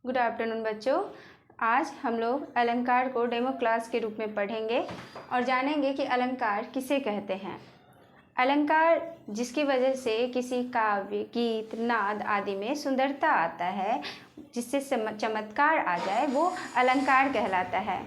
Good afternoon बच्चों। आज हम लोग अलंकार को डेमो क्लास के रूप में पढ़ेंगे और जानेंगे कि अलंकार किसे कहते हैं। अलंकार जिसकी वजह से किसी काव्य, गीत, नाद आदि में सुंदरता आता है, जिससे चमत्कार आ जाए, वो अलंकार कहलाता है।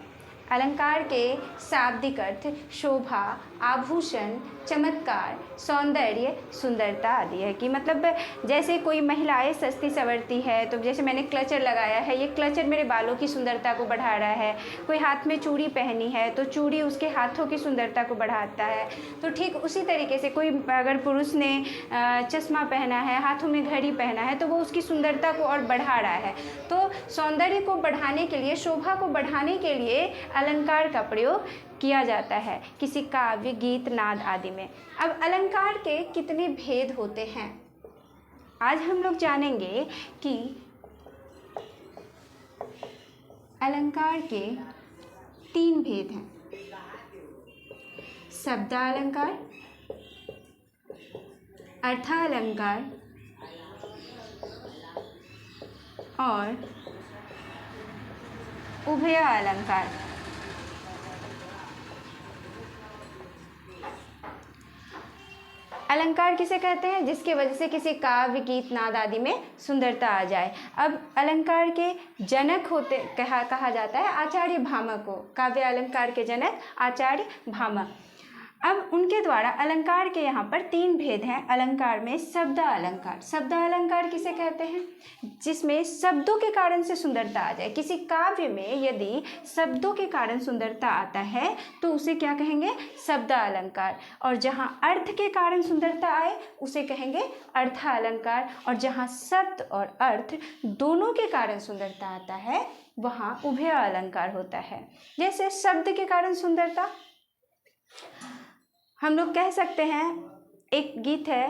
अलंकार के शाब्दिक अर्थ शोभा, आभूषण, चमत्कार, सौंदर्य, सुंदरता आदि है। कि मतलब जैसे कोई महिलाएं सस्ती संवरती है, तो जैसे मैंने क्लचर लगाया है, ये क्लचर मेरे बालों की सुंदरता को बढ़ा रहा है। कोई हाथ में चूड़ी पहनी है तो चूड़ी उसके हाथों की सुंदरता को बढ़ाता है। तो ठीक उसी तरीके से कोई अगर पुरुष ने चश्मा पहना है, हाथों में घड़ी पहना है, तो वो उसकी सुंदरता को और बढ़ा रहा है। तो सौंदर्य को बढ़ाने के लिए, शोभा को बढ़ाने के लिए अलंकार का प्रयोग किया जाता है किसी काव्य, गीत, नाद आदि में। अब अलंकार के कितने भेद होते हैं आज हम लोग जानेंगे कि अलंकार के 3 भेद हैं। शब्दालंकार, अर्थालंकार और उभयालंकार। अलंकार किसे कहते हैं? जिसकी वजह से किसी काव्य, गीत, नाद आदि में सुंदरता आ जाए। अब अलंकार के जनक कहा जाता है आचार्य भामह को। काव्य अलंकार के जनक आचार्य भामह। अब उनके द्वारा अलंकार के यहाँ पर 3 भेद हैं। अलंकार में शब्दालंकार। शब्दालंकार किसे कहते हैं? जिसमें शब्दों के कारण से सुंदरता आ जाए। किसी काव्य में यदि शब्दों के कारण सुंदरता आता है तो उसे क्या कहेंगे? शब्दालंकार। और जहाँ अर्थ के कारण सुंदरता आए उसे कहेंगे अर्थालंकार। और जहाँ शब्द और अर्थ दोनों के कारण सुंदरता आता है वहाँ उभयालंकार होता है। जैसे शब्द के कारण सुंदरता, हम लोग कह सकते हैं, एक गीत है,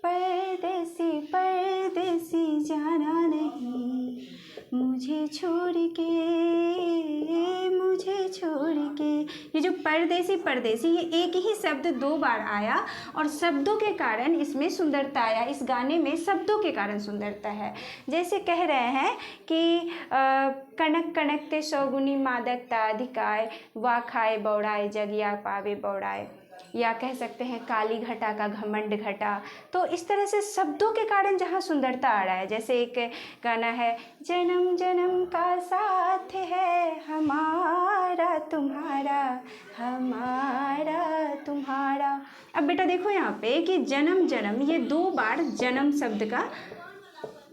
परदेसी परदेसी जाना नहीं, मुझे छोड़ के। ये जो परदेसी परदेसी, ये एक ही शब्द 2 बार आया और शब्दों के कारण इसमें सुंदरता आया। इस गाने में शब्दों के कारण सुंदरता है। जैसे कह रहे हैं कि कनक कनक ते सौगुनी मादकता अधिकाय, वा खाए बौड़ाए जगिया पावे बौड़ाए। या कह सकते हैं काली घटा का घमंड घटा। तो इस तरह से शब्दों के कारण जहाँ सुंदरता आ रहा है। जैसे एक गाना है, जन्म जन्म का साथ है हमारा तुम्हारा, हमारा तुम्हारा। अब बेटा देखो यहाँ पे कि जन्म जन्म, ये 2 बार जन्म शब्द का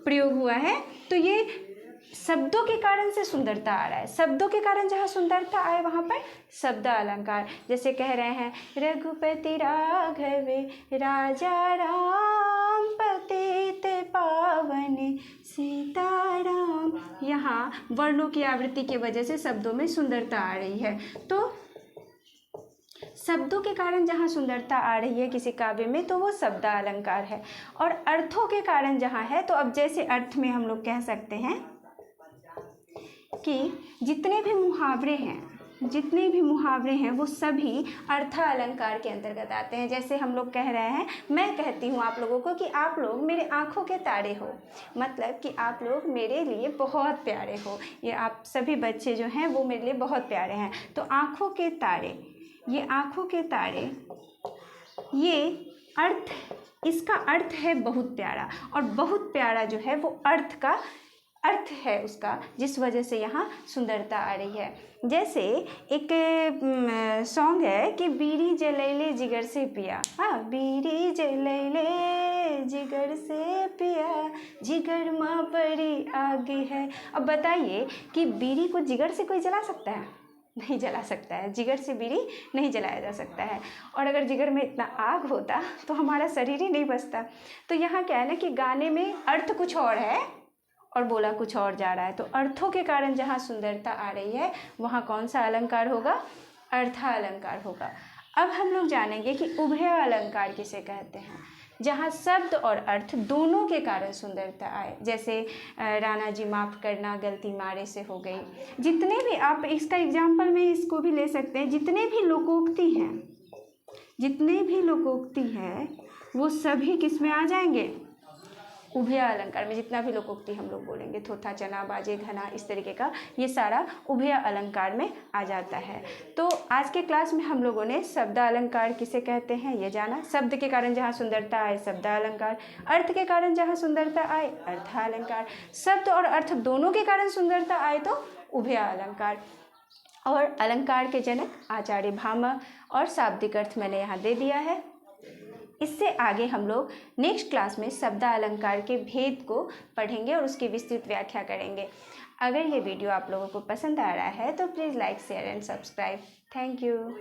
प्रयोग हुआ है। तो ये शब्दों के कारण से सुंदरता आ रहा है। शब्दों के कारण जहाँ सुंदरता आए वहाँ पर शब्द अलंकार। जैसे कह रहे हैं, रघुपति राघव राजा राम, पतित पावन सीताराम। यहाँ वर्णों की आवृत्ति की वजह से शब्दों में सुंदरता आ रही है। तो शब्दों के कारण जहाँ सुंदरता आ रही है किसी काव्य में तो वो शब्दालंकार है। और अर्थों के कारण जहाँ है, तो अब जैसे अर्थ में हम लोग कह सकते हैं कि जितने भी मुहावरे हैं वो सभी अर्थालंकार के अंतर्गत आते हैं। जैसे हम लोग कह रहे हैं, मैं कहती हूँ आप लोगों को कि आप लोग मेरे आँखों के तारे हो, मतलब कि आप लोग मेरे लिए बहुत प्यारे हो। ये आप सभी बच्चे जो हैं वो मेरे लिए बहुत प्यारे हैं। तो आँखों के तारे, ये आँखों के तारे, ये अर्थ, इसका अर्थ है बहुत प्यारा। और बहुत प्यारा जो है वो अर्थ है उसका, जिस वजह से यहाँ सुंदरता आ रही है। जैसे एक सॉन्ग है कि बीड़ी जलैले जिगर से पिया, हाँ, बीड़ी जलैले जिगर से पिया, जिगर माँ बड़ी आग है। अब बताइए कि बीड़ी को जिगर से कोई जला सकता है? नहीं जला सकता है। जिगर से बीड़ी नहीं जलाया जा सकता है। और अगर जिगर में इतना आग होता तो हमारा शरीर ही नहीं बचता। तो यहाँ क्या है ना कि गाने में अर्थ कुछ और है और बोला कुछ और जा रहा है। तो अर्थों के कारण जहाँ सुंदरता आ रही है वहाँ कौन सा अलंकार होगा? अर्थालंकार होगा। अब हम लोग जानेंगे कि उभयालंकार किसे कहते हैं, जहाँ शब्द और अर्थ दोनों के कारण सुंदरता आए। जैसे राणा जी माफ़ करना गलती मारे से हो गई। जितने भी, आप इसका एग्जाम्पल में इसको भी ले सकते हैं, जितने भी लोकोक्ति हैं वो सभी किस में आ जाएंगे? उभय अलंकार में जितना भी लोकोक्ति हम लोग बोलेंगे, थोथा, चना, बाजे, घना, इस तरीके का, ये सारा उभय अलंकार में आ जाता है। तो आज के क्लास में हम लोगों ने शब्द अलंकार किसे कहते हैं ये जाना। शब्द के कारण जहाँ सुंदरता आए शब्द अलंकार, अर्थ के कारण जहाँ सुंदरता आए अर्थ अलंकार, शब्द और अर्थ दोनों के कारण सुंदरता आए तो उभय अलंकार। और अलंकार के जनक आचार्य भामह, और शाब्दिक अर्थ मैंने यहाँ दे दिया है। इससे आगे हम लोग नेक्स्ट क्लास में शब्द अलंकार के भेद को पढ़ेंगे और उसकी विस्तृत व्याख्या करेंगे। अगर ये वीडियो आप लोगों को पसंद आ रहा है तो please like, share and subscribe. Thank you.